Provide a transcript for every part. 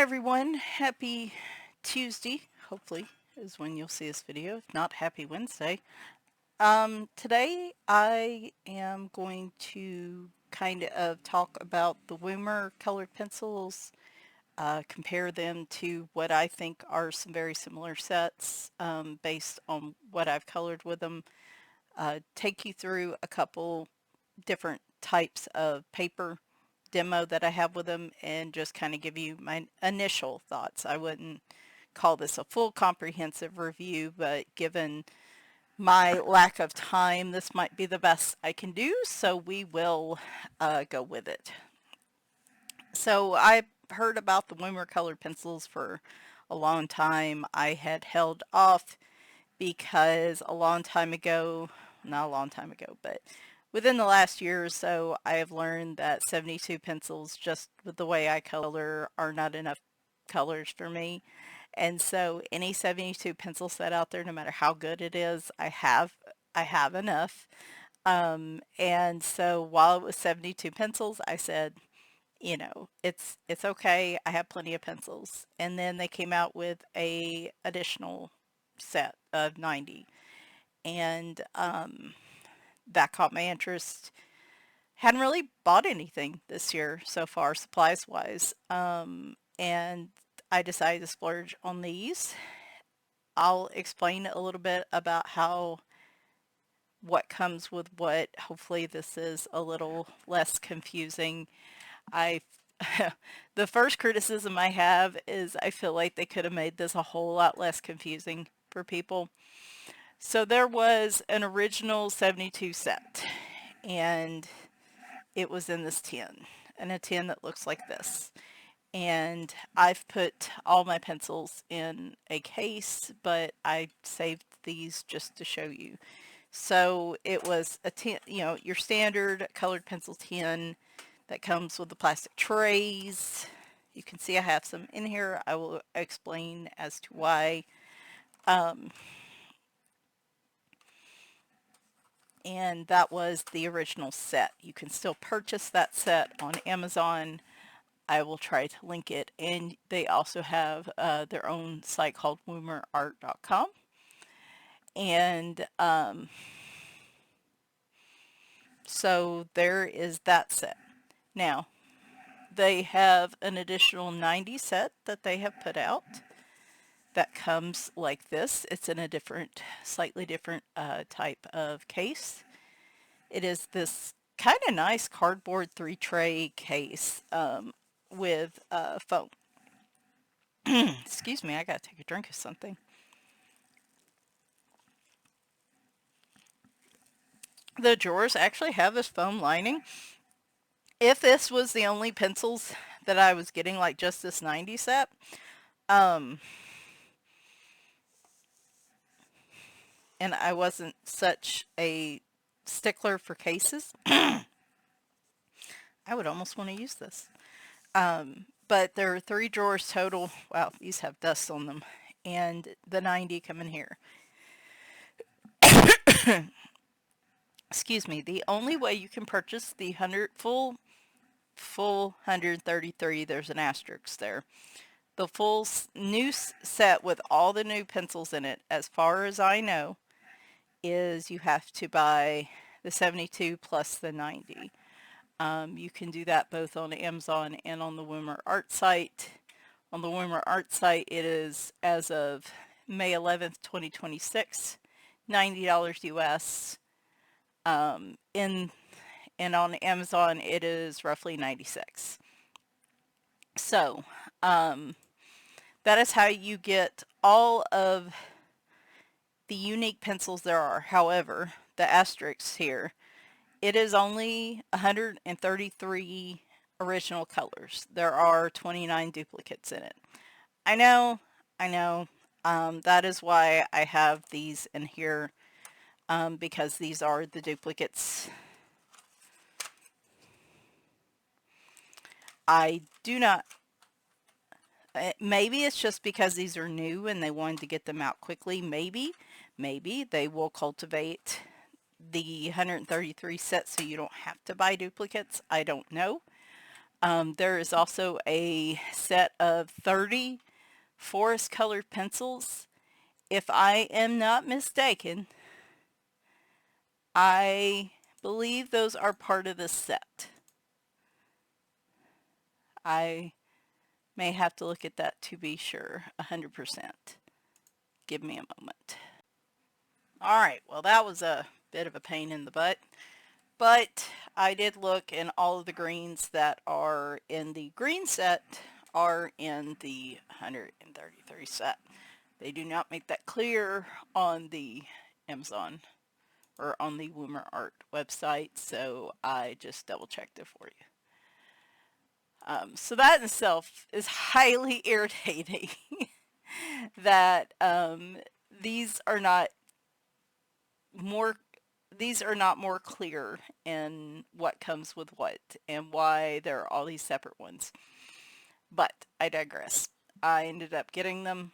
everyone, happy Tuesday, hopefully is when you'll see this video, if not happy Wednesday. Today I am going to kind of talk about the Woomer colored pencils, compare them to what I think are some very similar sets based on what I've colored with them, take you through a couple different types of paper demo that I have with them and just kind of give you my initial thoughts. I wouldn't call this a full comprehensive review, but given my lack of time, this might be the best I can do, so we will go with it. So I've heard about the Woomer colored pencils for a long time. I had held off because a long time ago, not a long time ago, but within the last year or so, I have learned that 72 pencils, just with the way I color, are not enough colors for me. And so any 72 pencil set out there, no matter how good it is, I have enough. And so while it was 72 pencils, I said, you know, it's okay. I have plenty of pencils. And then they came out with a additional set of 90. And that caught my interest. Hadn't really bought anything this year so far, supplies wise. And I decided to splurge on these. I'll explain a little bit about what comes with what. Hopefully this is a little less confusing. The first criticism I have is I feel like they could have made this a whole lot less confusing for people. So there was an original 72 set, and it was in this tin, and a tin that looks like this. And I've put all my pencils in a case, but I saved these just to show you. So it was a tin, you know, your standard colored pencil tin that comes with the plastic trays. You can see I have some in here. I will explain as to why. And that was the original set. You can still purchase that set on Amazon. I will try to link it, and they also have their own site called woomerart.com. And so there is that set. Now, they have an additional 90 set that they have put out that comes like this. It's in a slightly different type of case. It is this kind of nice cardboard 3-tray case with foam. Excuse me, I gotta take a drink of something. The drawers actually have this foam lining. If this was the only pencils that I was getting, like just this 90 set, and I wasn't such a stickler for cases, I would almost want to use this. But there are 3 drawers total. Wow, these have dust on them. And the 90 come in here. Excuse me. The only way you can purchase the full 133, there's an asterisk there. The full new set with all the new pencils in it, as far as I know, is you have to buy the 72 plus the 90. You can do that both on Amazon and on the Woomer Art site. On the Woomer Art site, it is, as of May 11th, 2026, $90 US. And on Amazon, it is roughly 96. So, that is how you get all of the unique pencils there are. However, the asterisks here, it is only 133 original colors. There are 29 duplicates in it. I know. That is why I have these in here, because these are the duplicates. I do not, maybe it's just because these are new and they wanted to get them out quickly. Maybe they will cultivate the 133 sets so you don't have to buy duplicates. I don't know. There is also a set of 30 forest colored pencils. If I am not mistaken, I believe those are part of this set. I may have to look at that to be sure, 100%. Give me a moment. Alright, well that was a bit of a pain in the butt, but I did look, and all of the greens that are in the green set are in the 133 set. They do not make that clear on the Amazon or on the Woomer Art website, so I just double checked it for you. So that in itself is highly irritating that these are not more clear in what comes with what and why there are all these separate ones. But I digress. I ended up getting them.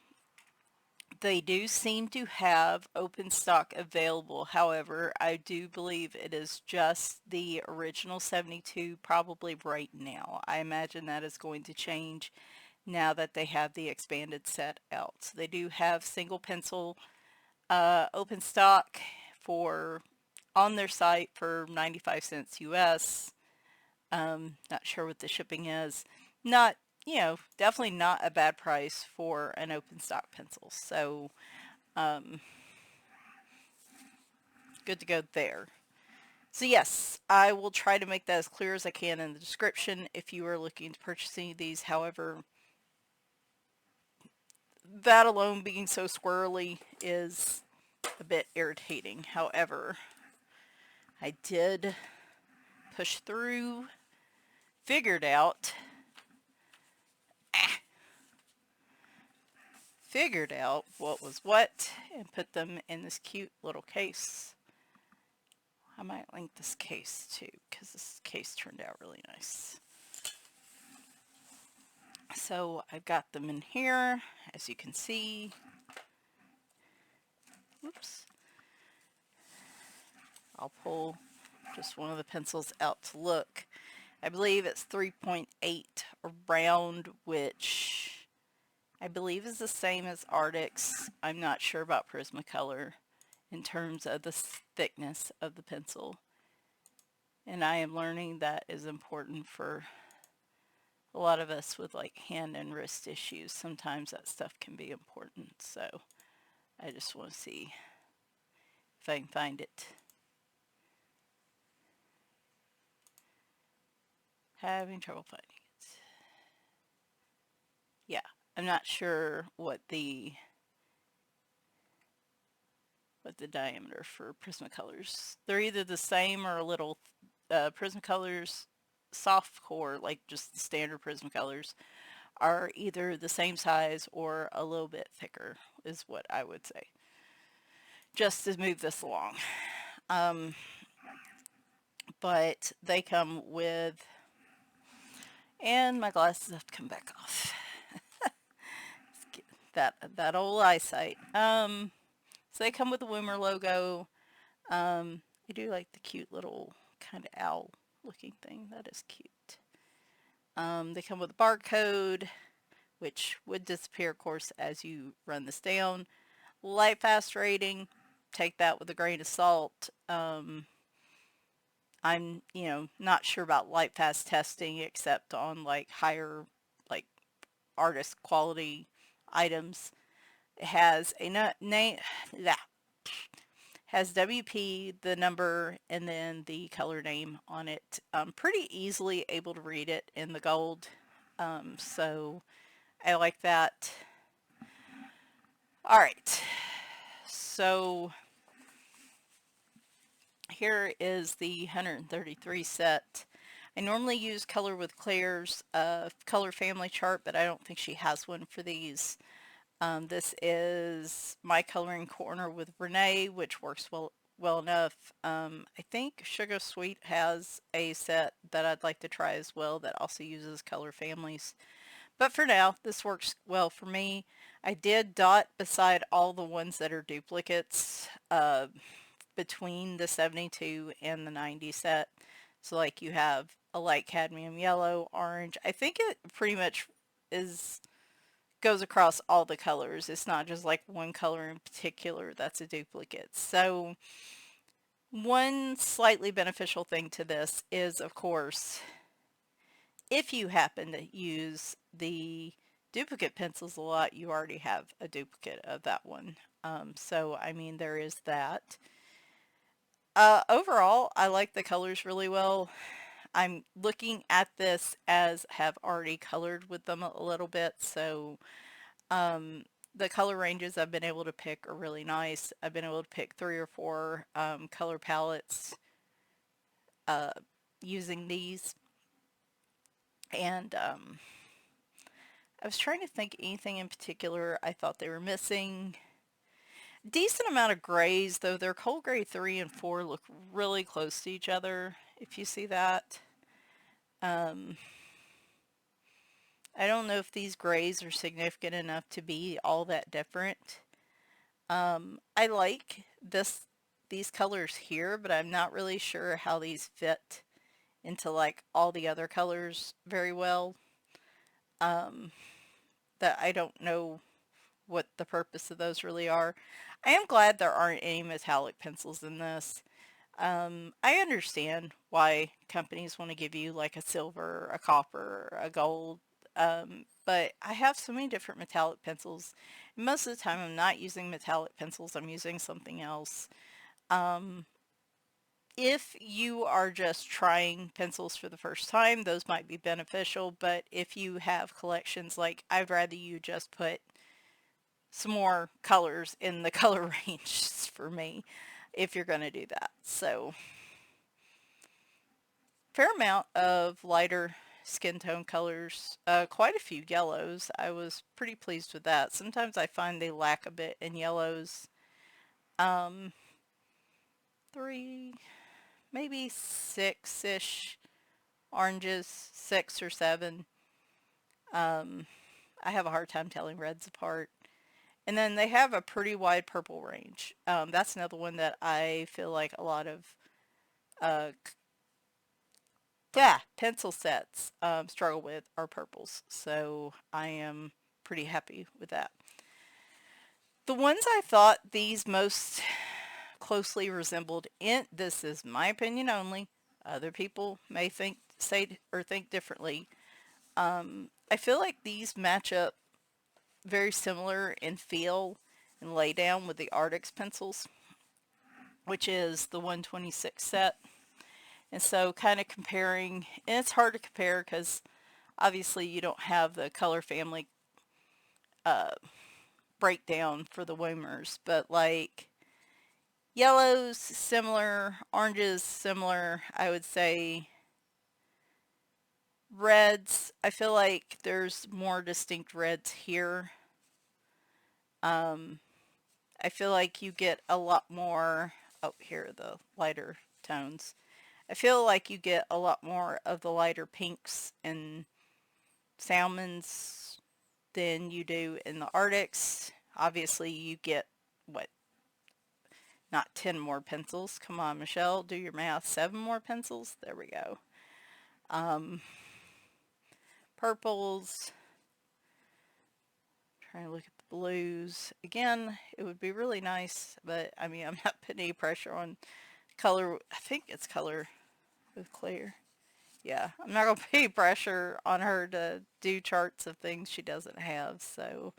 They do seem to have open stock available. However, I do believe it is just the original 72 probably right now. I imagine that is going to change now that they have the expanded set out. So they do have single pencil open stock for on their site for 95 cents US. Not sure what the shipping is. Not, definitely not a bad price for an open stock pencil. So, good to go there. So yes, I will try to make that as clear as I can in the description if you are looking to purchase any of these. However, that alone being so squirrely is a bit irritating. However, I did push through, figured out what was what, and put them in this cute little case. I might link this case too, because this case turned out really nice. So I've got them in here, as you can see. Oops. I'll pull just one of the pencils out to look. I believe it's 3.8 around, which I believe is the same as Arrtx. I'm not sure about Prismacolor in terms of the thickness of the pencil. And I am learning that is important for a lot of us with like hand and wrist issues. Sometimes that stuff can be important. So I just want to see if I can find it. Having trouble finding it. Yeah, I'm not sure what the diameter for Prismacolors. They're either the same or a little Prismacolors soft core, like just the standard Prismacolors, are either the same size or a little bit thicker is what I would say, just to move this along. But they come with, and my glasses have to come back off. that old eyesight. So they come with the Woomer logo. I do like the cute little kind of owl looking thing. That is cute. They come with a barcode, which would disappear, of course, as you run this down. Light fast rating, take that with a grain of salt. I'm, not sure about light fast testing except on like higher, like artist quality items. It has a name, has WP, the number, and then the color name on it. I'm pretty easily able to read it in the gold, so I like that. Alright, so here is the 133 set. I normally use Color with Claire's color family chart, but I don't think she has one for these. This is my coloring corner with Renee, which works well enough. I think Sugar Sweet has a set that I'd like to try as well that also uses color families. But for now, this works well for me. I did dot beside all the ones that are duplicates between the 72 and the 90 set. So like you have a light cadmium yellow, orange. I think it pretty much goes across all the colors. It's not just like one color in particular that's a duplicate. So one slightly beneficial thing to this is, of course, if you happen to use the duplicate pencils a lot, you already have a duplicate of that one. So, I mean, there is that. Overall, I like the colors really well. I'm looking at this as have already colored with them a little bit, so the color ranges I've been able to pick are really nice. I've been able to pick 3 or 4 color palettes uh, using these, and I was trying to think anything in particular I thought they were missing. Decent amount of grays, though their cold gray 3 and 4 look really close to each other, if you see that. I don't know if these grays are significant enough to be all that different. I like these colors here, but I'm not really sure how these fit into like all the other colors very well. That I don't know what the purpose of those really are. I am glad there aren't any metallic pencils in this. I understand why companies want to give you like a silver, a copper, a gold, but I have so many different metallic pencils. And most of the time I'm not using metallic pencils, I'm using something else. If you are just trying pencils for the first time, those might be beneficial, but if you have collections, like I'd rather you just put some more colors in the color range for me if you're going to do that. So fair amount of lighter skin tone colors, quite a few yellows. I was pretty pleased with that. Sometimes I find they lack a bit in yellows. 3, maybe 6-ish oranges, 6 or 7. I have a hard time telling reds apart. And then they have a pretty wide purple range. That's another one that I feel like a lot of uh, pencil sets struggle with are purples. So I am pretty happy with that. The ones I thought these most closely resembled this is my opinion only. Other people may think differently. I feel like these match up very similar in feel and lay down with the Arrtx pencils, which is the 126 set. And so kind of comparing, and it's hard to compare because obviously you don't have the color family breakdown for the Woomers, but like yellows similar, oranges similar, I would say. Reds, I feel like there's more distinct reds here. I feel like you get a lot more, oh, here are the lighter tones. I feel like you get a lot more of the lighter pinks and salmons than you do in the Arrtx. Obviously you get, what, not 10 more pencils. Come on, Michelle, do your math. 7 more pencils? There we go. Purples. Trying to look at the blues. Again, it would be really nice, but I mean, I'm not putting any pressure on color. I think it's color with Claire. Yeah, I'm not going to put any pressure on her to do charts of things she doesn't have. So,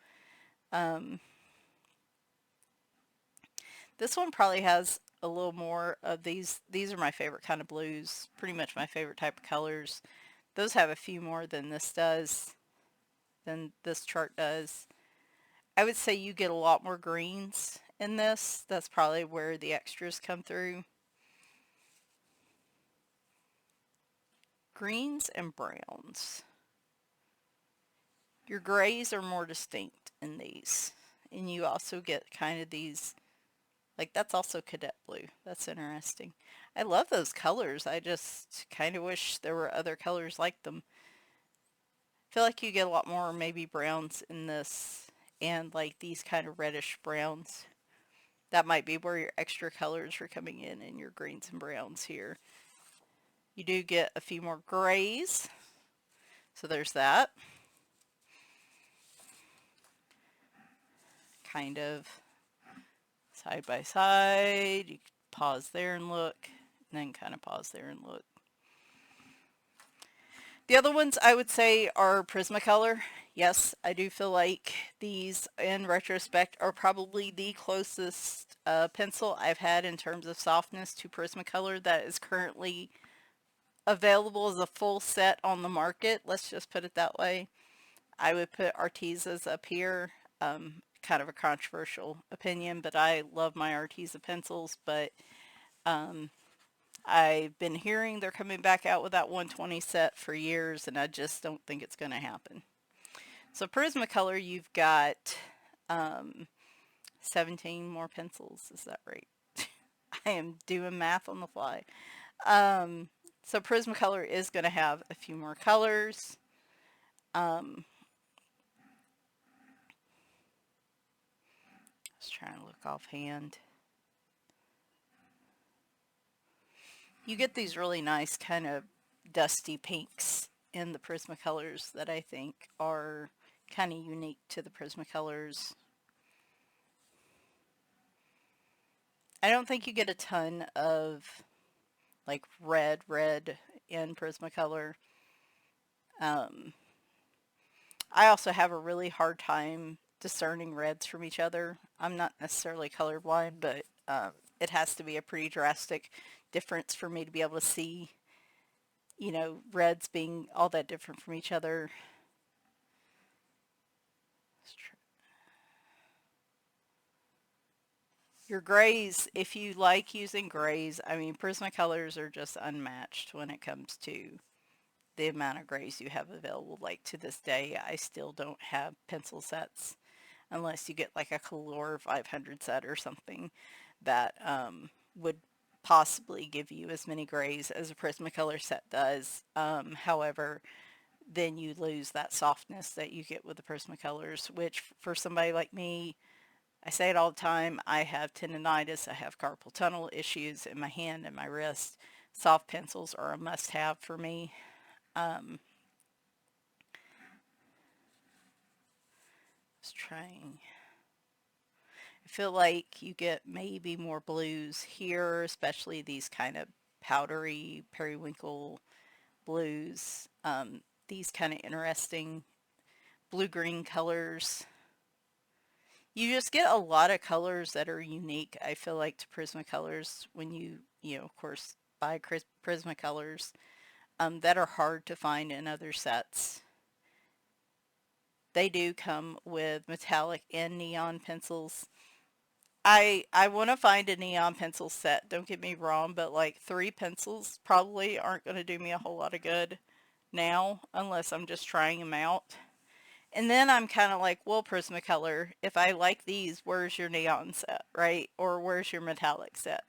this one probably has a little more of these. These are my favorite kind of blues. Pretty much my favorite type of colors. Those have a few more than this does, than this chart does. I would say you get a lot more greens in this. That's probably where the extras come through. Greens and browns. Your grays are more distinct in these. And you also get kind of these, like that's also cadet blue. That's interesting. I love those colors. I just kind of wish there were other colors like them. I feel like you get a lot more maybe browns in this and like these kind of reddish browns. That might be where your extra colors are coming in your greens and browns here. You do get a few more grays, so there's that. Kind of side by side. You pause there and look, and then kind of pause there and look. The other ones I would say are Prismacolor. Yes, I do feel like these, in retrospect, are probably the closest pencil I've had in terms of softness to Prismacolor that is currently available as a full set on the market. Let's just put it that way. I would put Arrtx's up here. Kind of a controversial opinion, but I love my Arrtx pencils, but I've been hearing they're coming back out with that 120 set for years, and I just don't think it's going to happen. So Prismacolor, you've got 17 more pencils. Is that right? I am doing math on the fly. So Prismacolor is going to have a few more colors. I was trying to look offhand. You get these really nice kind of dusty pinks in the Prismacolors that I think are kind of unique to the Prismacolors. I don't think you get a ton of like red in Prismacolor. I also have a really hard time discerning reds from each other. I'm not necessarily colorblind, but it has to be a pretty drastic difference for me to be able to see, you know, reds being all that different from each other. Your grays, if you like using grays, I mean, Prismacolors are just unmatched when it comes to the amount of grays you have available. Like to this day, I still don't have pencil sets unless you get like a Color 500 set or something that would possibly give you as many grays as a Prismacolor set does. However, then you lose that softness that you get with the Prismacolors, which for somebody like me, I say it all the time, I have tendonitis, I have carpal tunnel issues in my hand and my wrist. Soft pencils are a must-have for me. Just trying. I feel like you get maybe more blues here, especially these kind of powdery periwinkle blues. These kind of interesting blue-green colors. You just get a lot of colors that are unique, I feel like, to Prismacolors when you know, of course, buy Prismacolors that are hard to find in other sets. They do come with metallic and neon pencils. I want to find a neon pencil set, don't get me wrong, but like 3 pencils probably aren't going to do me a whole lot of good now unless I'm just trying them out. And then I'm kind of like, well, Prismacolor, if I like these, where's your neon set, right? Or where's your metallic set?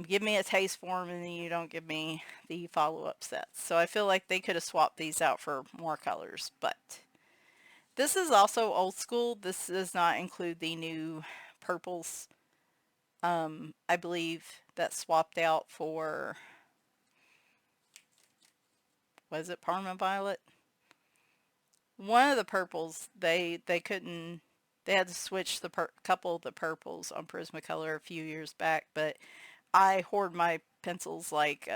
Give me a taste for them and then you don't give me the follow-up sets. So I feel like they could have swapped these out for more colors, but this is also old school. This does not include the new purples. I believe that swapped out for, was it Parma Violet? One of the purples, they couldn't, they had to switch the couple of the purples on Prismacolor a few years back, but I hoard my pencils like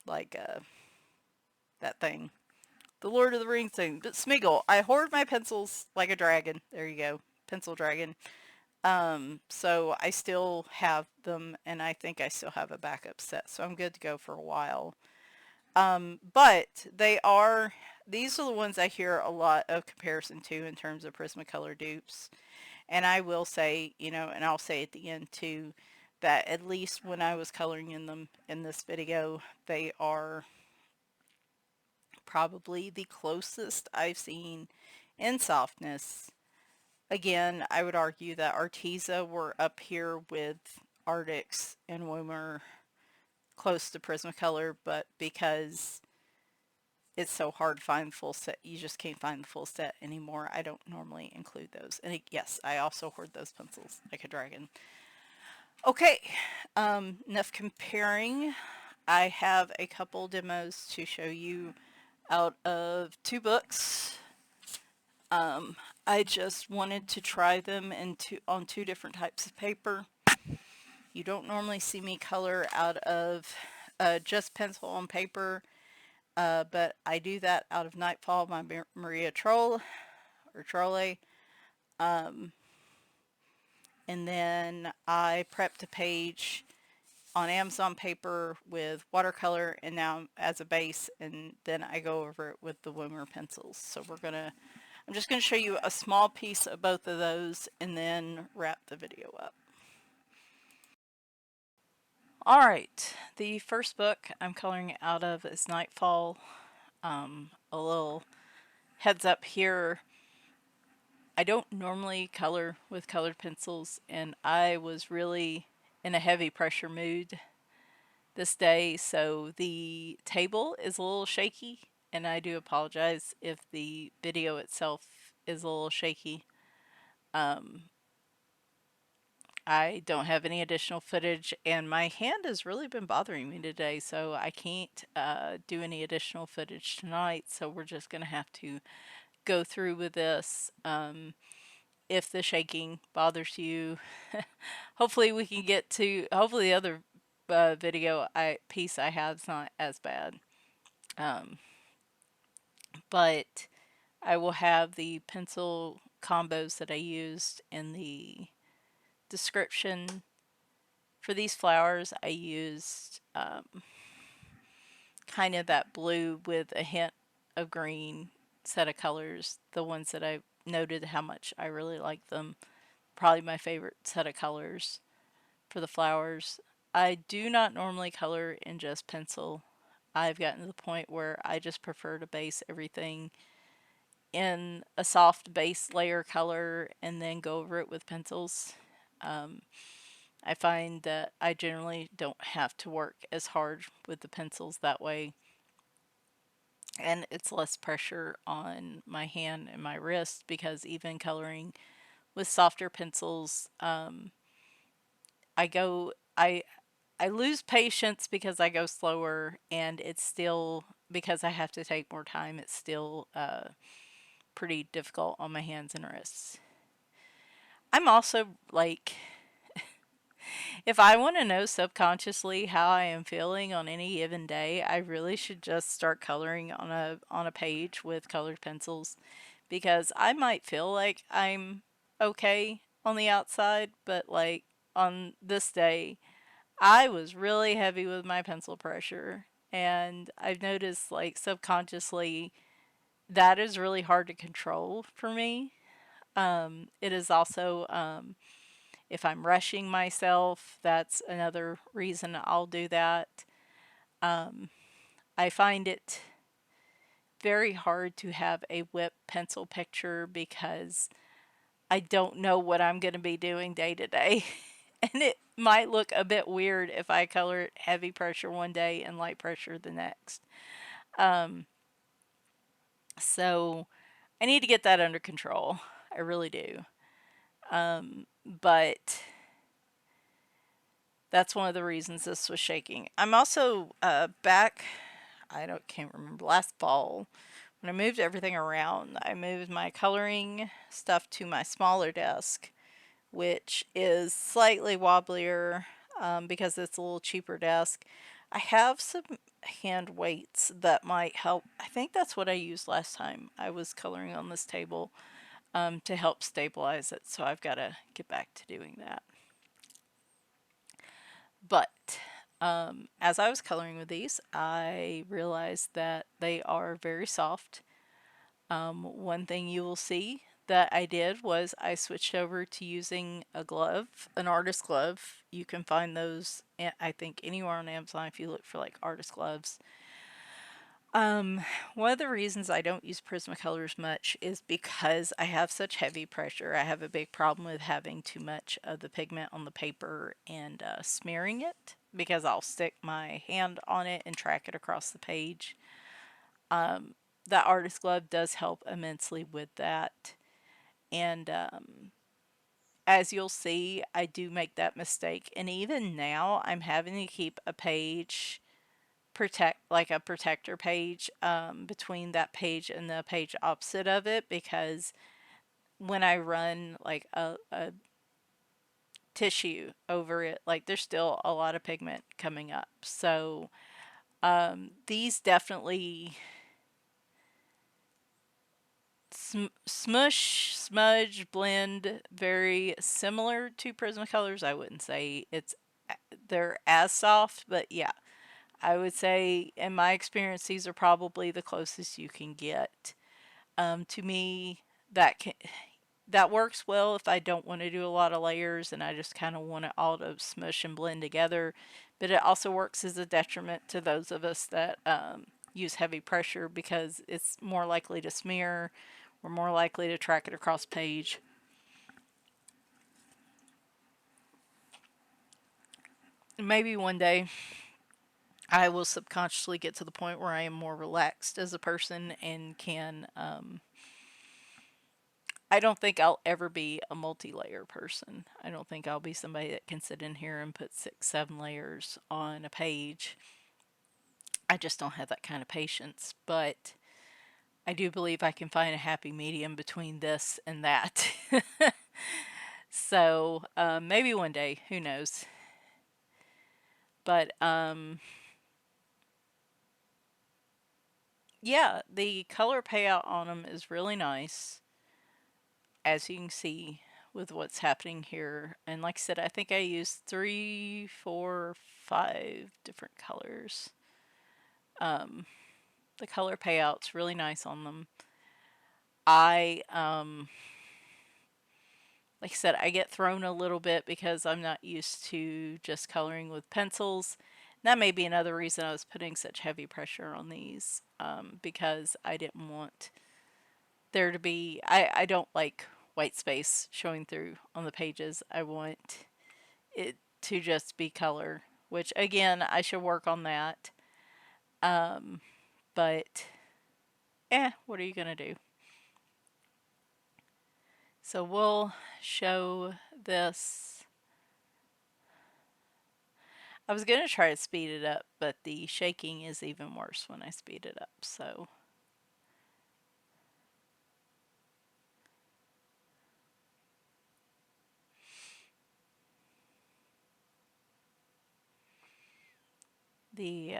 that thing. The Lord of the Rings thing. But Smeagol. I hoard my pencils like a dragon. There you go. Pencil dragon. So I still have them, and I think I still have a backup set, so I'm good to go for a while. But these are the ones I hear a lot of comparison to in terms of Prismacolor dupes. And I will say, you know, and I'll say at the end too, that at least when I was coloring in them in this video, they are probably the closest I've seen in softness. Again, I would argue that Arrtx were up here with Arrtx and Woomer close to Prismacolor, but because it's so hard to find the full set, you just can't find the full set anymore. I don't normally include those. And yes, I also hoard those pencils like a dragon. Okay, enough comparing. I have a couple demos to show you out of 2 books. I just wanted to try them on 2 different types of paper. You don't normally see me color out of just pencil on paper, but I do that out of Nightfall by Maria Trolle, or Trolle. And then I prepped a page on Amazon paper with watercolor and now as a base, and then I go over it with the Woomer pencils. So I'm just gonna show you a small piece of both of those and then wrap the video up. Alright, the first book I'm coloring out of is Nightfall. A little heads up here, I don't normally color with colored pencils, and I was really in a heavy pressure mood this day, so the table is a little shaky, and I do apologize if the video itself is a little shaky. I don't have any additional footage, and my hand has really been bothering me today, so I can't do any additional footage tonight, so we're just going to have to go through with this. If the shaking bothers you, hopefully we can get to, hopefully the other video piece I have is not as bad. But I will have the pencil combos that I used in the description. For these flowers, I used kind of that blue with a hint of green set of colors, the ones that I noted how much I really like them. Probably my favorite set of colors for the flowers. I do not normally color in just pencil. I've gotten to the point where I just prefer to base everything in a soft base layer color and then go over it with pencils. I find that I generally don't have to work as hard with the pencils that way, and it's less pressure on my hand and my wrist, because even coloring with softer pencils, I go I lose patience because I go slower, and it's still, because I have to take more time, it's still pretty difficult on my hands and wrists. I'm also like, if I want to know subconsciously how I am feeling on any given day, I really should just start coloring on a page with colored pencils, because I might feel like I'm okay on the outside, but like on this day, I was really heavy with my pencil pressure, and I've noticed, like, subconsciously that is really hard to control for me. It is also, if I'm rushing myself, that's another reason I'll do that. I find it very hard to have a whip pencil picture because I don't know what I'm going to be doing day to day. And it might look a bit weird if I color it heavy pressure one day and light pressure the next. So I need to get that under control. I really do. But that's one of the reasons this was shaking. I'm also back, can't remember, last fall, when I moved everything around, I moved my coloring stuff to my smaller desk, which is slightly wobblier because it's a little cheaper desk. I have some hand weights that might help. I think that's what I used last time I was coloring on this table, to help stabilize it. So I've got to get back to doing that. But as I was coloring with these, I realized that they are very soft. One thing you will see that I did was I switched over to using a glove, an artist glove. You can find those, I think, anywhere on Amazon if you look for like artist gloves. One of the reasons I don't use Prismacolors much is because I have such heavy pressure. I have a big problem with having too much of the pigment on the paper and smearing it, because I'll stick my hand on it and track it across the page. That artist glove does help immensely with that. And as you'll see, I do make that mistake. And even now, I'm having to keep a page like a protector page between that page and the page opposite of it, because when I run like a tissue over it, like there's still a lot of pigment coming up. So these definitely smush, smudge, blend very similar to Prismacolors. I wouldn't say they're as soft, but yeah, I would say in my experience these are probably the closest you can get. To me, that works well if I don't want to do a lot of layers and I just kind of want it all to smush and blend together. But it also works as a detriment to those of us that use heavy pressure, because it's more likely to smear. We're more likely to track it across page. Maybe one day I will subconsciously get to the point where I am more relaxed as a person and can I don't think I'll ever be a multi-layer person. I don't think I'll be somebody that can sit in here and put 6, 7 layers on a page. I just don't have that kind of patience, but I do believe I can find a happy medium between this and that. So maybe one day, who knows? But yeah, the color payout on them is really nice, as you can see with what's happening here. And like I said, I think I used 3, 4, 5 different colors. The color payout's really nice on them. I like I said, I get thrown a little bit because I'm not used to just coloring with pencils. That may be another reason I was putting such heavy pressure on these, because I didn't want there to be, I don't like white space showing through on the pages. I want it to just be color, which again, I should work on that. But, what are you going to do? So we'll show this. I was going to try to speed it up, but the shaking is even worse when I speed it up, so. The,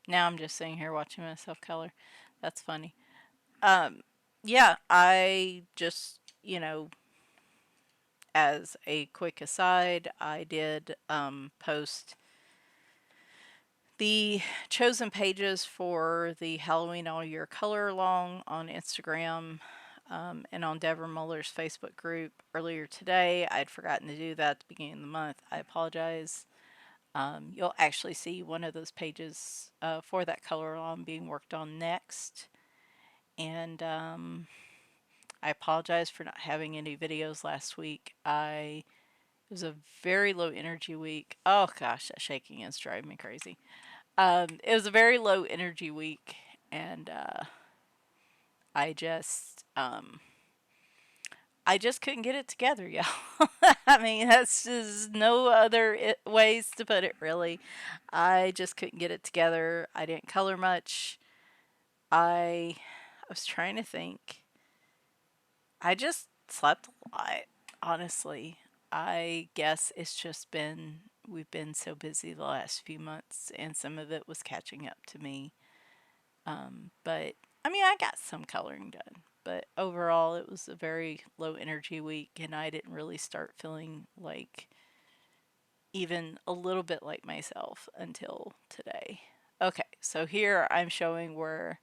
now I'm just sitting here watching myself color. That's funny. Yeah, I just, as a quick aside, I did post the chosen pages for the Halloween All Year Color Along on Instagram and on Deborah Muller's Facebook group earlier today. I'd forgotten to do that at the beginning of the month. I apologize. You'll actually see one of those pages for that color along being worked on next. And I apologize for not having any videos last week. It was a very low energy week. Oh gosh, that shaking is driving me crazy. It was a very low energy week, and I just couldn't get it together, y'all. I mean, that's just no other ways to put it, really. I just couldn't get it together. I didn't color much. I was trying to think. I just slept a lot, honestly. I guess it's just been, we've been so busy the last few months, and some of it was catching up to me. But I mean, I got some coloring done, but overall, it was a very low energy week, and I didn't really start feeling like even a little bit like myself until today. Okay, so here I'm showing where.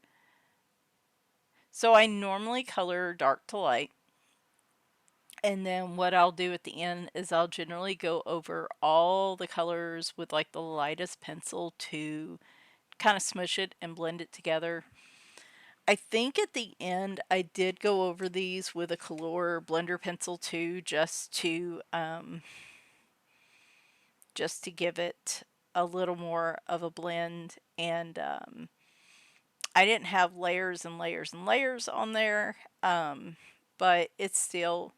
So I normally color dark to light. And then what I'll do at the end is I'll generally go over all the colors with like the lightest pencil to kind of smush it and blend it together. I think at the end I did go over these with a Color blender pencil too, just to give it a little more of a blend. And I didn't have layers and layers and layers on there, but it still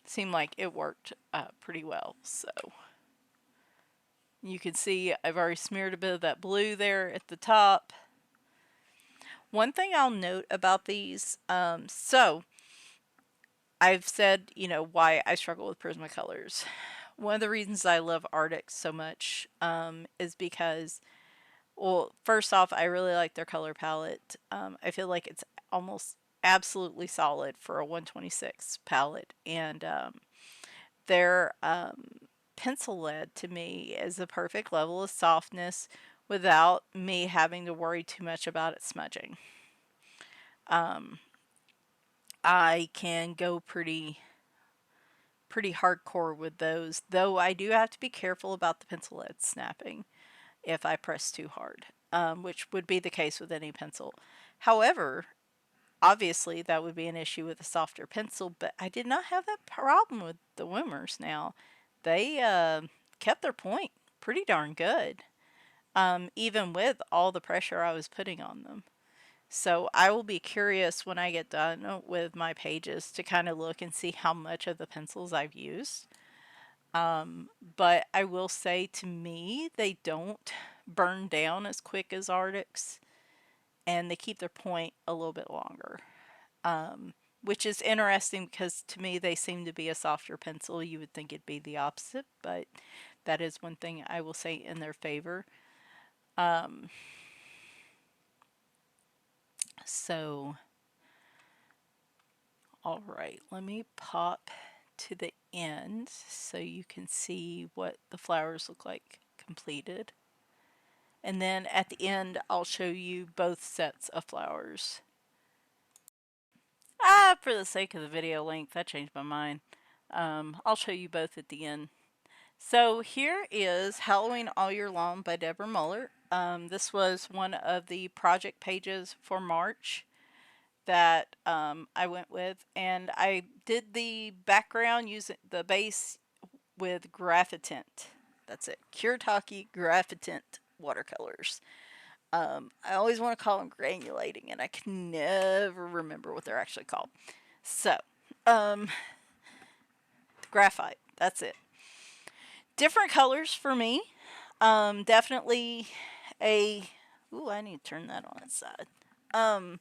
seemed like it worked pretty well. So you can see I've already smeared a bit of that blue there at the top. One thing I'll note about these, so I've said, you know, why I struggle with Prismacolors. One of the reasons I love Arrtx so much is because, well, first off, I really like their color palette. I feel like it's almost absolutely solid for a 126 palette, and their pencil lead to me is the perfect level of softness without me having to worry too much about it smudging. I can go pretty hardcore with those, though I do have to be careful about the pencil lead snapping if I press too hard, which would be the case with any pencil. However, obviously that would be an issue with a softer pencil, but I did not have that problem with the Woomers now. They kept their point pretty darn good, even with all the pressure I was putting on them. So I will be curious when I get done with my pages to kind of look and see how much of the pencils I've used. But I will say, to me, they don't burn down as quick as Arrtx, and they keep their point a little bit longer. Which is interesting because to me they seem to be a softer pencil. You would think it'd be the opposite, but that is one thing I will say in their favor. So, all right, let me pop to the end so you can see what the flowers look like completed. And then at the end, I'll show you both sets of flowers. For the sake of the video length, I changed my mind. I'll show you both at the end. So here is Halloween All Year Long by Deborah Muller. This was one of the project pages for March that I went with, and I did the background using the base with Graphitint. That's it, Kuretake Graphitint watercolors. I always want to call them granulating, and I can never remember what they're actually called. So, graphite, that's it. Different colors for me. Definitely a, ooh, I need to turn that on its side. An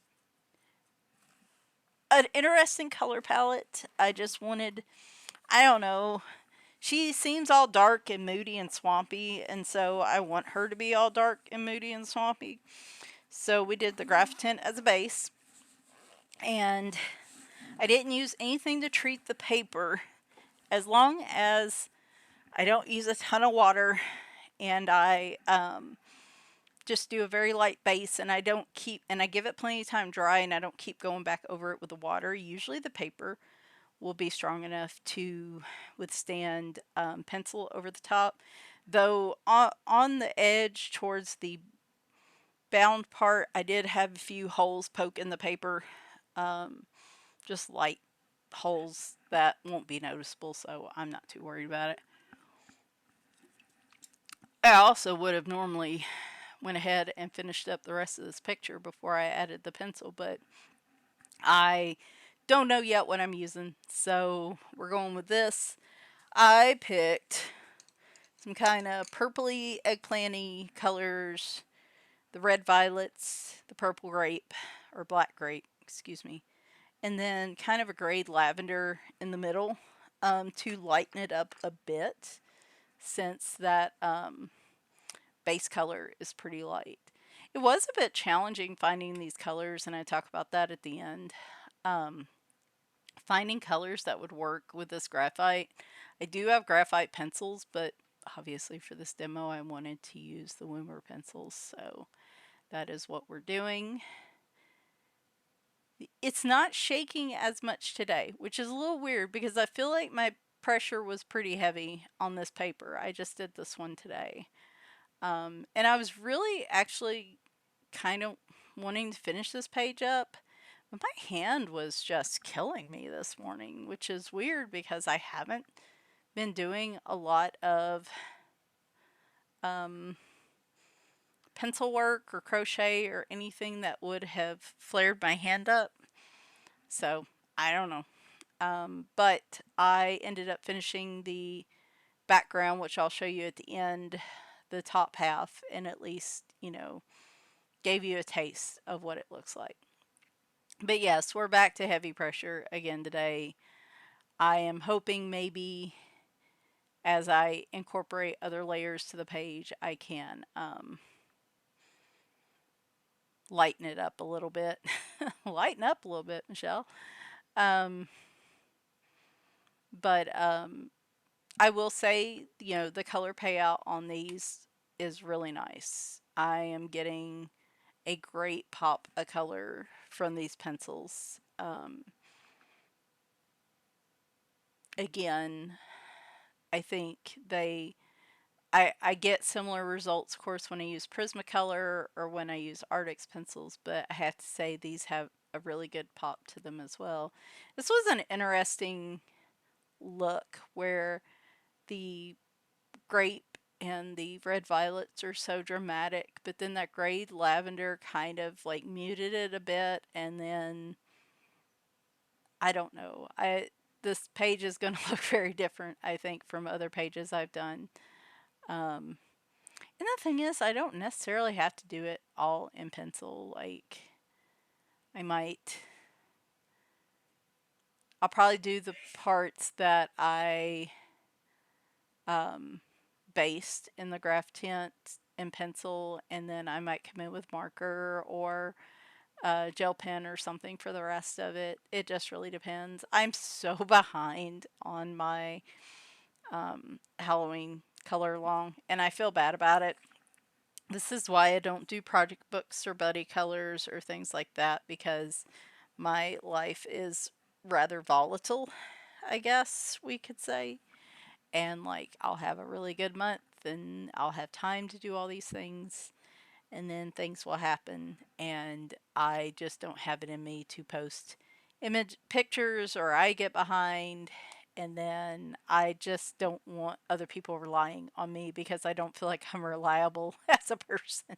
interesting color palette. I just wanted, I don't know, she seems all dark and moody and swampy, and so I want her to be all dark and moody and swampy. So we did the Graphitint as a base, and I didn't use anything to treat the paper, as long as I don't use a ton of water and I just do a very light base, and I give it plenty of time dry, and I don't keep going back over it with the water. Usually the paper will be strong enough to withstand pencil over the top, though on the edge towards the bound part I did have a few holes poke in the paper, just light holes that won't be noticeable, so I'm not too worried about it. I also would have normally went ahead and finished up the rest of this picture before I added the pencil, but I don't know yet what I'm using, so we're going with this. I picked some kind of purpley eggplanty colors, the red violets, the purple grape, or black grape, excuse me, and then kind of a grayed lavender in the middle, to lighten it up a bit, since that base color is pretty light. It was a bit challenging finding these colors, and I talk about that at the end. Finding colors that would work with this graphite. I do have graphite pencils, but obviously for this demo I wanted to use the Woomer pencils, so that is what we're doing. It's not shaking as much today, which is a little weird because I feel like my pressure was pretty heavy on this paper. I just did this one today. And I was really actually kind of wanting to finish this page up, but my hand was just killing me this morning, which is weird because I haven't been doing a lot of pencil work or crochet or anything that would have flared my hand up. So I don't know. But I ended up finishing the background, which I'll show you at the end, the top half, and at least, you know, gave you a taste of what it looks like. But yes, we're back to heavy pressure again today. I am hoping maybe as I incorporate other layers to the page, I can lighten it up a little bit. Lighten up a little bit, Michelle. Um, but I will say, you know, the color payout on these is really nice. I am getting a great pop of color from these pencils. Again, I think I get similar results, of course, when I use Prismacolor or when I use Arrtx pencils, but I have to say these have a really good pop to them as well. This was an interesting look where the grape and the red violets are so dramatic, but then that gray lavender kind of like muted it a bit, and then I don't know. This page is going to look very different, I think, from other pages I've done. And the thing is, I don't necessarily have to do it all in pencil. Like, I'll probably do the parts that I based in the graph tint in pencil, and then I might come in with marker or gel pen or something for the rest of it. It just really depends. I'm so behind on my Halloween color along, and I feel bad about it. This is why I don't do project books or buddy colors or things like that, because my life is rather volatile, I guess we could say. And like, I'll have a really good month and I'll have time to do all these things, and then things will happen, and I just don't have it in me to post image pictures, or I get behind, and then I just don't want other people relying on me because I don't feel like I'm reliable as a person.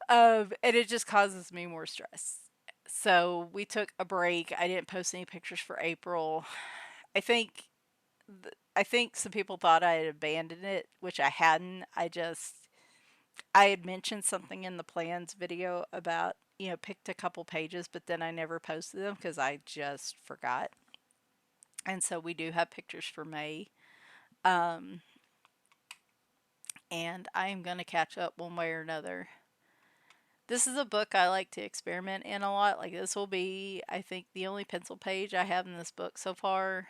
And it just causes me more stress. So we took a break. I didn't post any pictures for April. I think I think some people thought I had abandoned it, which I hadn't. I had mentioned something in the plans video about, you know, picked a couple pages, but then I never posted them because I just forgot. And so we do have pictures for May. Um, and I am going to catch up one way or another. This is a book I like to experiment in a lot. Like, this will be, I think, the only pencil page I have in this book so far,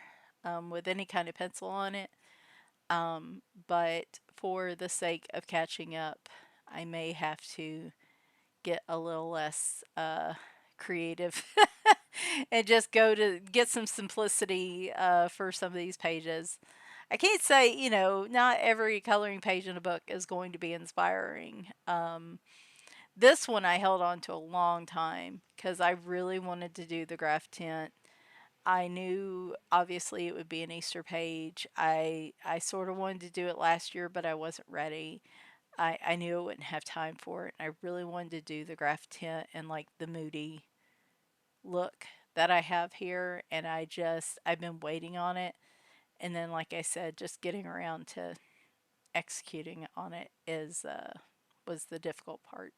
with any kind of pencil on it. But for the sake of catching up, I may have to get a little less creative and just go to get some simplicity for some of these pages. I can't say, you know, not every coloring page in a book is going to be inspiring. This one I held on to a long time because I really wanted to do the graph tint. I knew obviously it would be an Easter page. I sort of wanted to do it last year, but I wasn't ready. I knew I wouldn't have time for it. And I really wanted to do the graph tint and like the moody look that I have here. And I've been waiting on it. And then, like I said, just getting around to executing on it was the difficult part.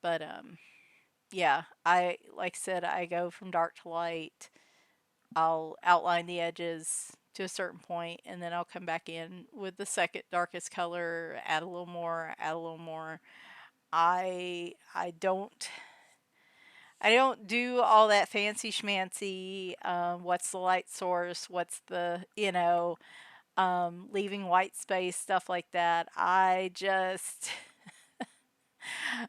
But yeah, like I said, I go from dark to light. I'll outline the edges to a certain point, and then I'll come back in with the second darkest color, add a little more, add a little more. I I don't I don't do all that fancy schmancy. What's the light source? What's the, you know, leaving white space, stuff like that. I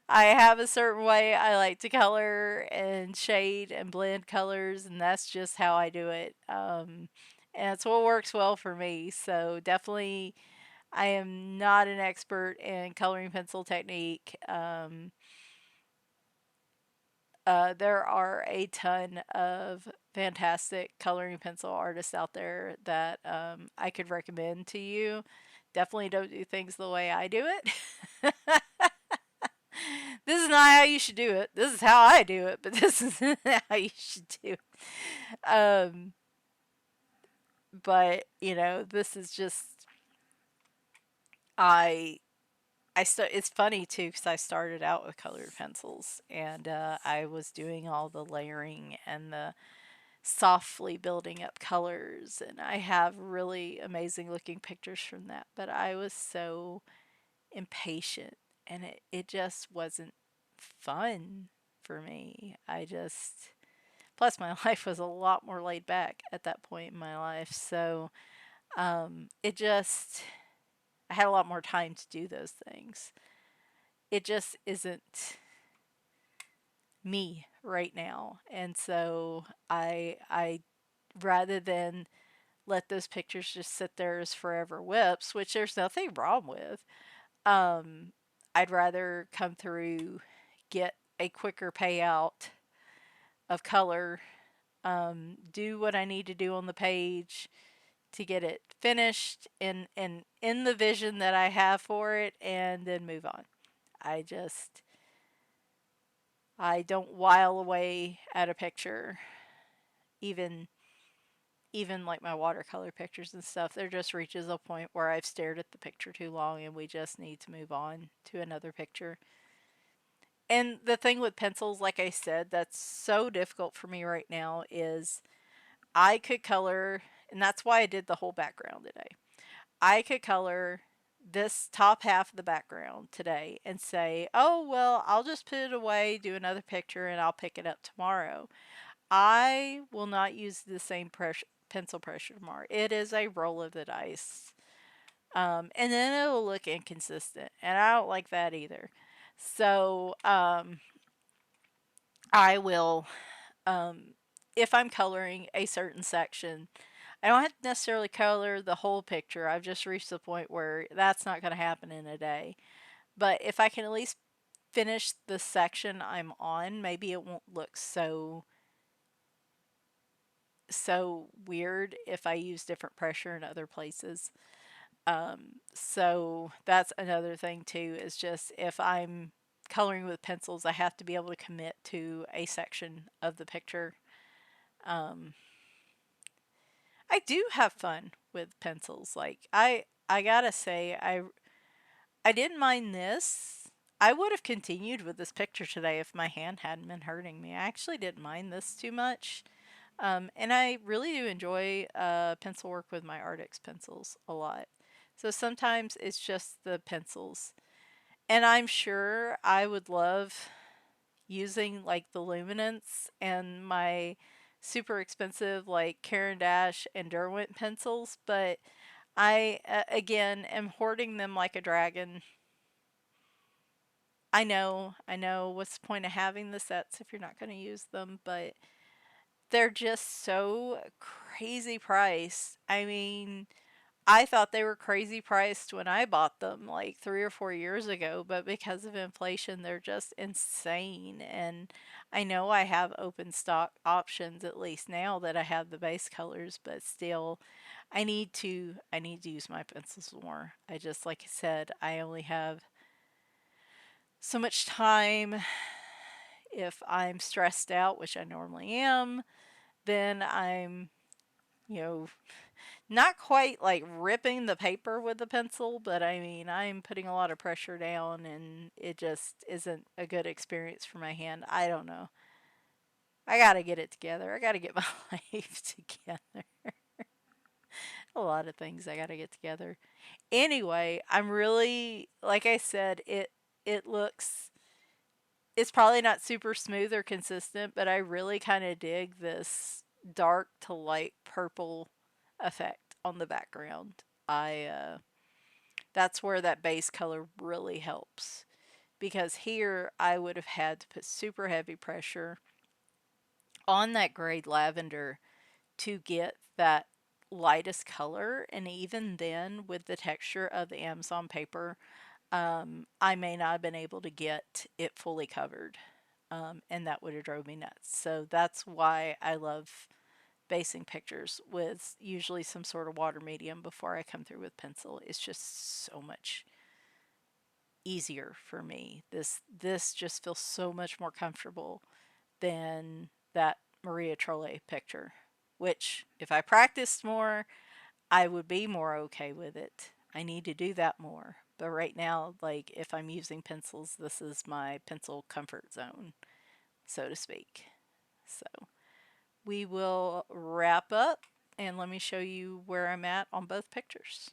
have a certain way I like to color and shade and blend colors, and that's just how I do it. And it's what works well for me. So definitely, I am not an expert in coloring pencil technique. There are a ton of fantastic coloring pencil artists out there that I could recommend to you definitely don't do things the way I do it. This is not how you should do it. This is how I do it, but this is how you should do it. But you know, this is just I it's funny too because I started out with colored pencils and I was doing all the layering and the softly building up colors, and I have really amazing looking pictures from that. But I was so impatient, and it just wasn't fun for me. I just plus my life was a lot more laid back at that point in my life, so it just I had a lot more time to do those things. It just isn't me right now. And so I rather than let those pictures just sit there as forever whips, which there's nothing wrong with, I'd rather come through, get a quicker payout of color, do what I need to do on the page to get it finished and in the vision that I have for it, and then move on. I just I don't while away at a picture, even even like my watercolor pictures and stuff. There just reaches a point where I've stared at the picture too long and we just need to move on to another picture. And the thing with pencils, like I said, that's so difficult for me right now is I could color, and that's why I did the whole background today. I could color this top half of the background today and say, oh, well, I'll just put it away, do another picture, and I'll pick it up tomorrow. I will not use the same pencil pressure tomorrow. It is a roll of the dice. And then it'll look inconsistent, and I don't like that either. So I will, if I'm coloring a certain section, I don't have to necessarily color the whole picture. I've just reached the point where that's not going to happen in a day. But if I can at least finish the section I'm on, maybe it won't look so weird if I use different pressure in other places. So that's another thing too, is just if I'm coloring with pencils, I have to be able to commit to a section of the picture. I do have fun with pencils. Like I gotta say, I didn't mind this. I would have continued with this picture today if my hand hadn't been hurting me. I actually didn't mind this too much. And I really do enjoy pencil work with my Arrtx pencils a lot. So sometimes it's just the pencils. And I'm sure I would love using like the luminance and my super expensive like Caran d'Ache and Derwent pencils, but I again am hoarding them like a dragon. I know what's the point of having the sets if you're not going to use them, but they're just so crazy priced. I mean, I thought they were crazy priced when I bought them like 3 or 4 years ago, but because of inflation, they're just insane. And I know I have open stock options at least now that I have the base colors, but still, I need to use my pencils more. I just like I said, I only have so much time. If I'm stressed out, which I normally am, then I'm, you know, not quite like ripping the paper with the pencil, but I mean, I'm putting a lot of pressure down and it just isn't a good experience for my hand. I don't know. I gotta get it together. I gotta get my life together. A lot of things I gotta get together. Anyway, I'm really, like I said, it looks, it's probably not super smooth or consistent, but I really kind of dig this dark to light purple effect on the background. That's where that base color really helps, because here I would have had to put super heavy pressure on that grade lavender to get that lightest color, and even then with the texture of the Amazon paper, I may not have been able to get it fully covered, and that would have drove me nuts. So that's why I love basing pictures with usually some sort of water medium before I come through with pencil. It's just so much easier for me. This just feels so much more comfortable than that Maria Trolle picture, which if I practiced more, I would be more okay with it. I need to do that more. But right now, like if I'm using pencils, this is my pencil comfort zone, so to speak. So we will wrap up and let me show you where I'm at on both pictures.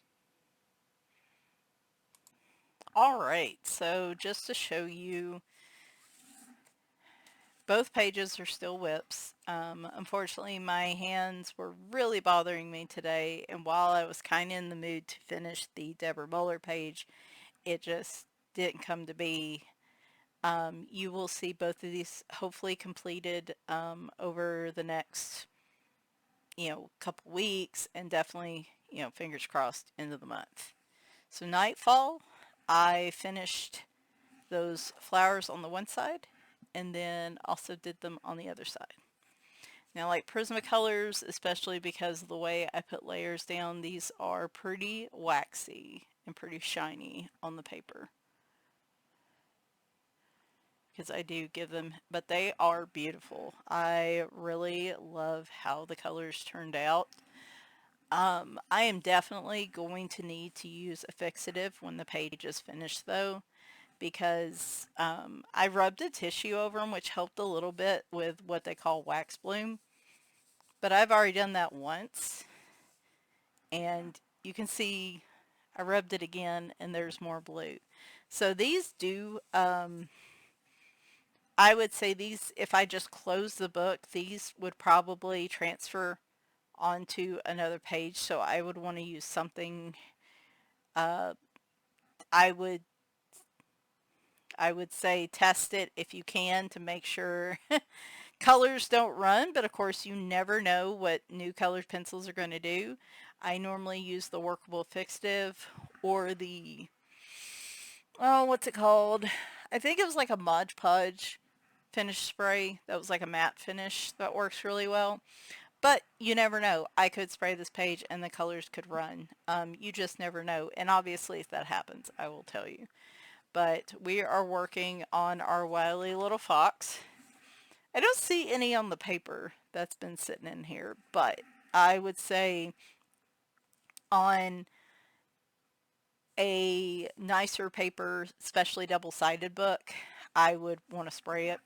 All right, so just to show you, both pages are still whips. Unfortunately, my hands were really bothering me today, and while I was kind of in the mood to finish the Deborah Muller page, it just didn't come to be. You will see both of these hopefully completed over the next, couple weeks, and definitely, fingers crossed, end of the month. So Nightfall, I finished those flowers on the one side and then also did them on the other side. Now, like Prismacolors, especially because of the way I put layers down, these are pretty waxy and pretty shiny on the paper. Because I do give them, but they are beautiful. I really love how the colors turned out. I am definitely going to need to use a fixative when the page is finished though, because I rubbed a tissue over them, which helped a little bit with what they call wax bloom. But I've already done that once, and you can see I rubbed it again, and there's more blue. So these do, I would say these, if I just close the book, these would probably transfer onto another page. So I would want to use something, uh, I would I would say test it if you can to make sure colors don't run, but of course you never know what new colored pencils are going to do. I normally use the workable fixative or the, oh, what's it called? I think it was like a Mod Podge finish spray that was like a matte finish that works really well. But you never know. I could spray this page and the colors could run. You just never know. And obviously if that happens, I will tell you. But we are working on our wily little fox. I don't see any on the paper that's been sitting in here, but I would say on a nicer paper, especially double-sided book, I would want to spray it.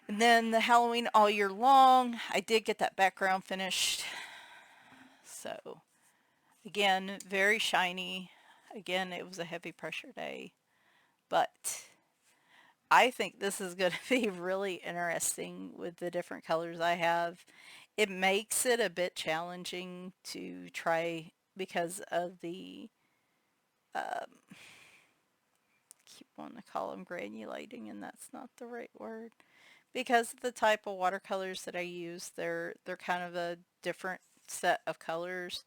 And then the Halloween All Year Long, I did get that background finished. So, again, very shiny. Again, it was a heavy pressure day. But I think this is going to be really interesting with the different colors I have. It makes it a bit challenging to try because of the, keep wanting to call them granulating, and that's not the right word. Because of the type of watercolors that I use, they're kind of a different set of colors.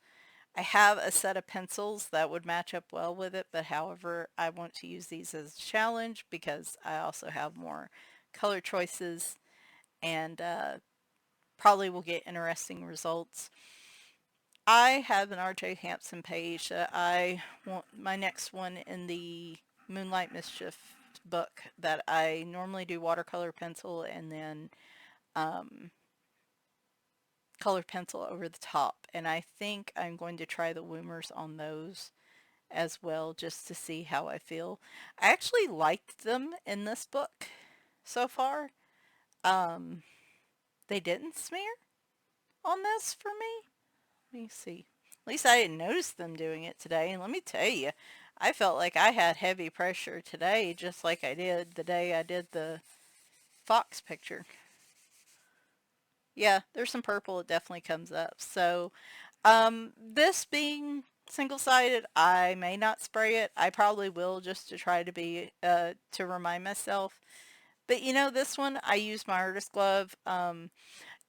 I have a set of pencils that would match up well with it, but however, I want to use these as a challenge because I also have more color choices and probably will get interesting results. I have an RJ Hampson page that I want my next one in the Moonlight Mischief book that I normally do watercolor pencil and then colored pencil over the top. And I think I'm going to try the Woomers on those as well just to see how I feel. I actually liked them in this book so far. They didn't smear on this for me. Let me see. At least I didn't notice them doing it today. And let me tell you, I felt like I had heavy pressure today, just like I did the day I did the fox picture. Yeah, there's some purple. It definitely comes up. So, this being single-sided, I may not spray it. I probably will just to try to be, to remind myself. But this one, I used my artist glove.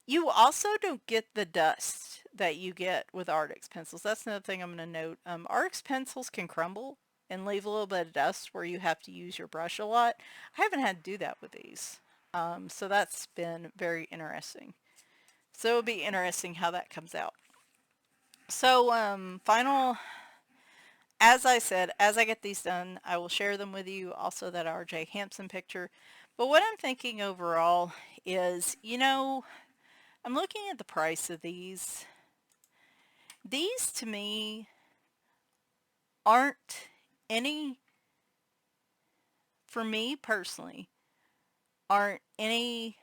You also don't get the dust that you get with Arrtx pencils. That's another thing I'm going to note. Arrtx pencils can crumble and leave a little bit of dust where you have to use your brush a lot. I haven't had to do that with these. So that's been very interesting. So it'll be interesting how that comes out. So final, as I said, as I get these done, I will share them with you. Also that RJ Hampson picture. But what I'm thinking overall is, you know, I'm looking at the price of these. These to me aren't any, for me personally, aren't any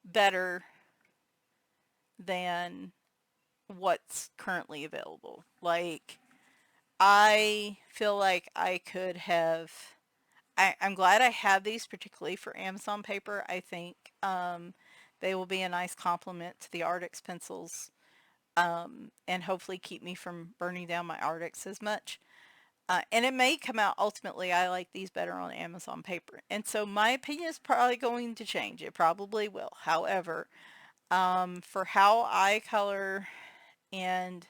better than what's currently available. Like, I feel like I could have, I'm glad I have these, particularly for Amazon paper. I think they will be a nice complement to the Arrtx pencils, and hopefully keep me from burning down my Arrtx as much. And it may come out ultimately I like these better on Amazon paper. And so my opinion is probably going to change. It probably will. However, for how I color and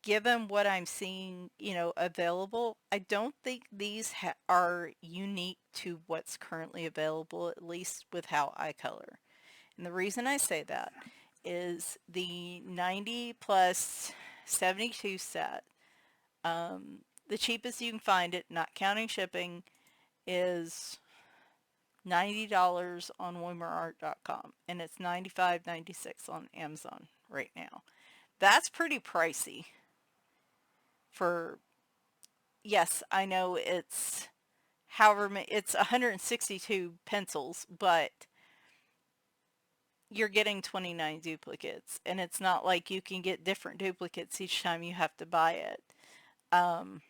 given what I'm seeing, you know, available, I don't think these are unique to what's currently available, at least with how I color. And the reason I say that is the 90 plus 72 set. The cheapest you can find it, not counting shipping, is $90 on woomerart.com, and it's $95.96 on Amazon right now. That's pretty pricey for, yes, I know it's it's 162 pencils, but you're getting 29 duplicates, and it's not like you can get different duplicates each time you have to buy it. Um,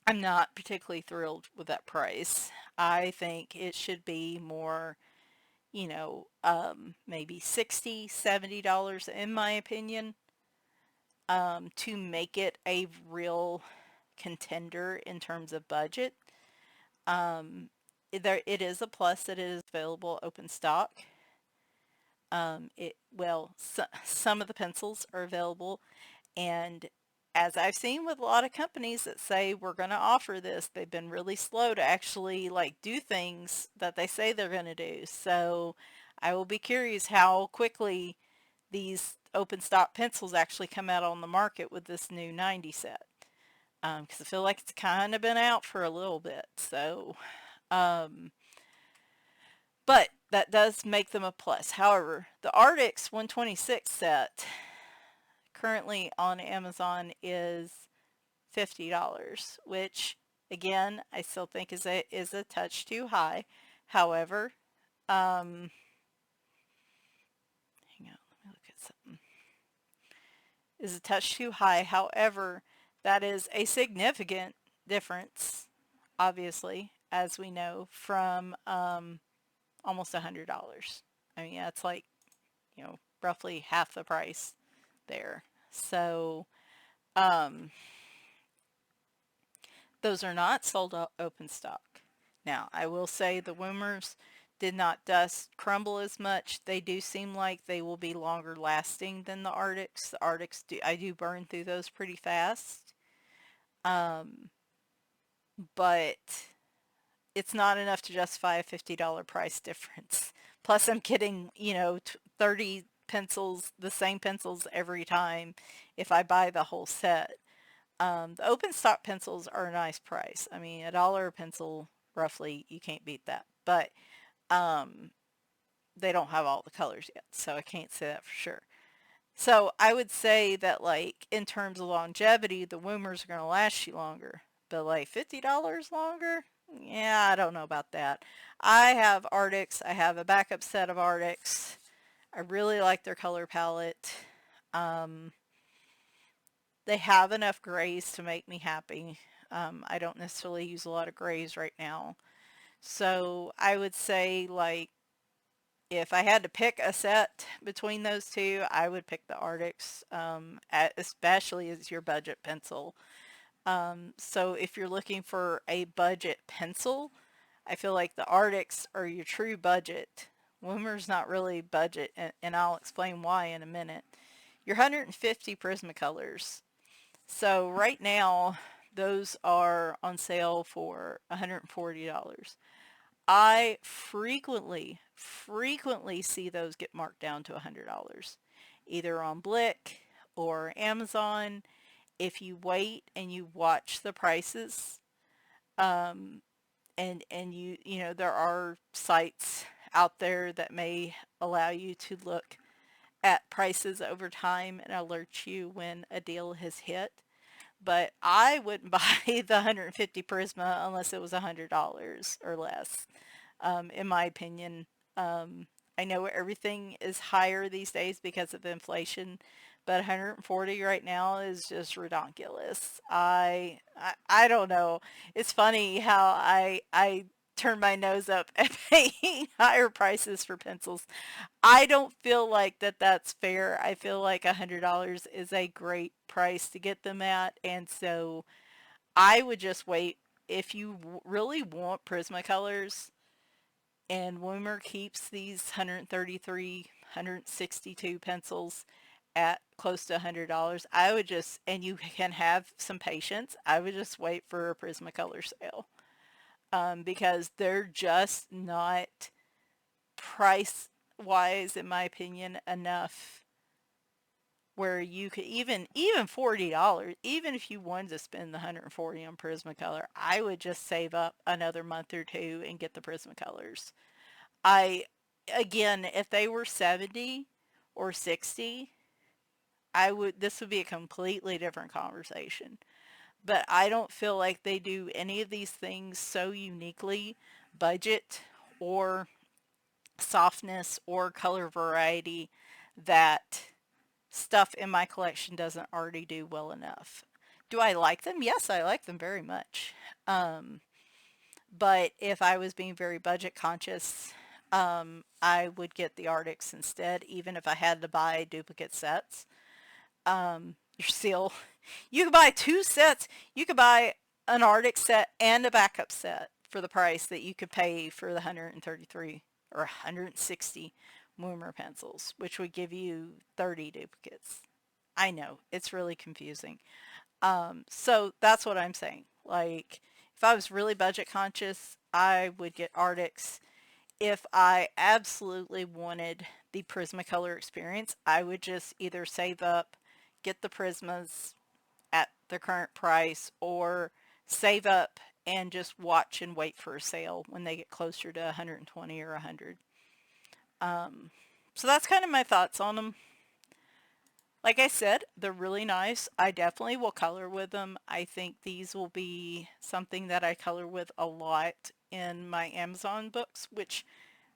I'm not particularly thrilled with that price. I think it should be more, you know, maybe $60, $70 in my opinion, to make it a real contender in terms of budget. It is a plus that it is available open stock. Some of the pencils are available, and as I've seen with a lot of companies that say we're going to offer this, they've been really slow to actually like do things that they say they're going to do. So I will be curious how quickly these open stock pencils actually come out on the market with this new 90 set. Because I feel like it's kind of been out for a little bit. So, but that does make them a plus. However, the Arrtx 126 set currently on Amazon is $50, which again I still think is a touch too high. However, hang on, let me look at something. Is a touch too high. However, that is a significant difference, obviously, as we know, from almost $100. I mean, that's like, you know, roughly half the price there. So, those are not sold open stock. Now, I will say the Woomers did not dust crumble as much. They do seem like they will be longer lasting than the Arrtx. The Arrtx, I do burn through those pretty fast. But it's not enough to justify a $50 price difference. Plus, I'm getting, you know, 30 pencils, the same pencils every time if I buy the whole set. The open stock pencils are a nice price. I mean, $1 a pencil, roughly, you can't beat that. But they don't have all the colors yet, so I can't say that for sure. So I would say that, like, in terms of longevity, the Woomers are going to last you longer. But, like, $50 longer? Yeah, I don't know about that. I have Arrtx. I have a backup set of Arrtx. I really like their color palette. They have enough grays to make me happy. I don't necessarily use a lot of grays right now. So I would say, like, if I had to pick a set between those two, I would pick the Arrtx, especially as your budget pencil. So if you're looking for a budget pencil, I feel like the Arrtx are your true budget. Woomer's not really budget, and I'll explain why in a minute. Your 150 Prismacolors. So right now, those are on sale for $140. I frequently see those get marked down to $100, either on Blick or Amazon. If you wait and you watch the prices, um, and you know, there are sites out there that may allow you to look at prices over time and alert you when a deal has hit. But I wouldn't buy the 150 Prisma unless it was $100 or less, in my opinion. I know everything is higher these days because of inflation, but 140 right now is just ridiculous. I don't know. It's funny how I turn my nose up at paying higher prices for pencils. I don't feel like that's fair. I feel like $100 is a great price to get them at, and so I would just wait. If you really want Prismacolors, and Woomer keeps these 133, 162 pencils at close to $100, I would just, and you can have some patience, I would just wait for a Prismacolor sale, because they're just not price wise, in my opinion, enough where you could even $40, even if you wanted to spend the 140 on Prismacolor, I would just save up another month or two and get the Prismacolors. I Again, if they were 70 or 60, this would be a completely different conversation. But I don't feel like they do any of these things so uniquely, budget or softness or color variety, that stuff in my collection doesn't already do well enough. Do I like them? Yes, I like them very much. Um, but if I was being very budget conscious, I would get the Arrtx instead, even if I had to buy duplicate sets. You're still, you could buy two sets. You could buy an Arrtx set and a backup set for the price that you could pay for the 133 or 160 Woomer pencils, which would give you 30 duplicates. I know, it's really confusing. So that's what I'm saying. Like, if I was really budget conscious, I would get Arrtx. If I absolutely wanted the Prismacolor experience, I would just either save up, get the Prismas at the current price, or save up and just watch and wait for a sale when they get closer to 120 or 100. So that's kind of my thoughts on them. Like I said, they're really nice. I definitely will color with them. I think these will be something that I color with a lot in my Amazon books, which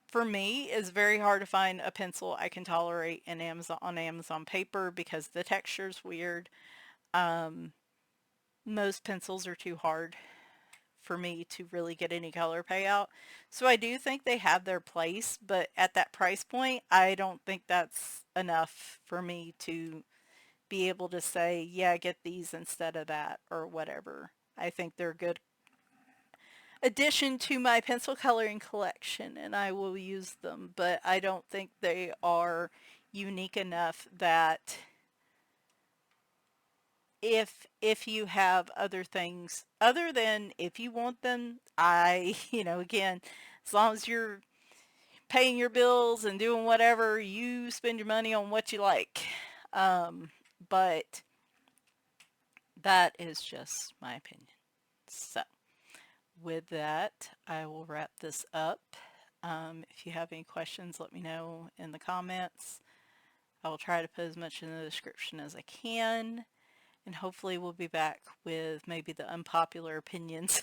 for me is very hard to find a pencil I can tolerate in Amazon on Amazon paper because the texture's weird. Most pencils are too hard for me to really get any color payout. So I do think they have their place, but at that price point, I don't think that's enough for me to be able to say, yeah, get these instead of that or whatever. I think they're a good addition to my pencil coloring collection and I will use them, but I don't think they are unique enough that if you have other things other than if you want them, you know, again, as long as you're paying your bills and doing whatever, you spend your money on what you like. But that is just my opinion. So with that, I will wrap this up. If you have any questions, let me know in the comments. I will try to put as much in the description as I can. And hopefully we'll be back with maybe the unpopular opinions,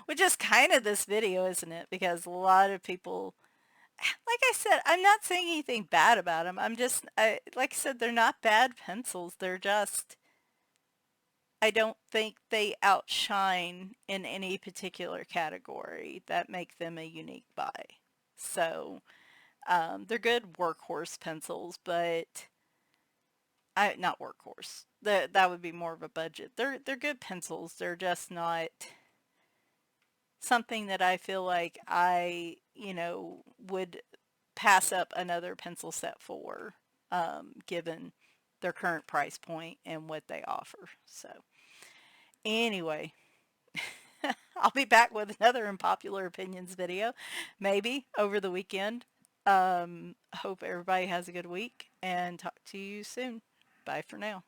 which is kind of this video, isn't it? Because a lot of people, like I said, I'm not saying anything bad about them. Like I said, they're not bad pencils. They're just, I don't think they outshine in any particular category that make them a unique buy. So, they're good workhorse pencils, but not workhorse. That would be more of a budget. They're good pencils. They're just not something that I feel like I, you know, would pass up another pencil set for, given their current price point and what they offer. So anyway, I'll be back with another unpopular opinions video, maybe over the weekend. Hope everybody has a good week and talk to you soon. Bye for now.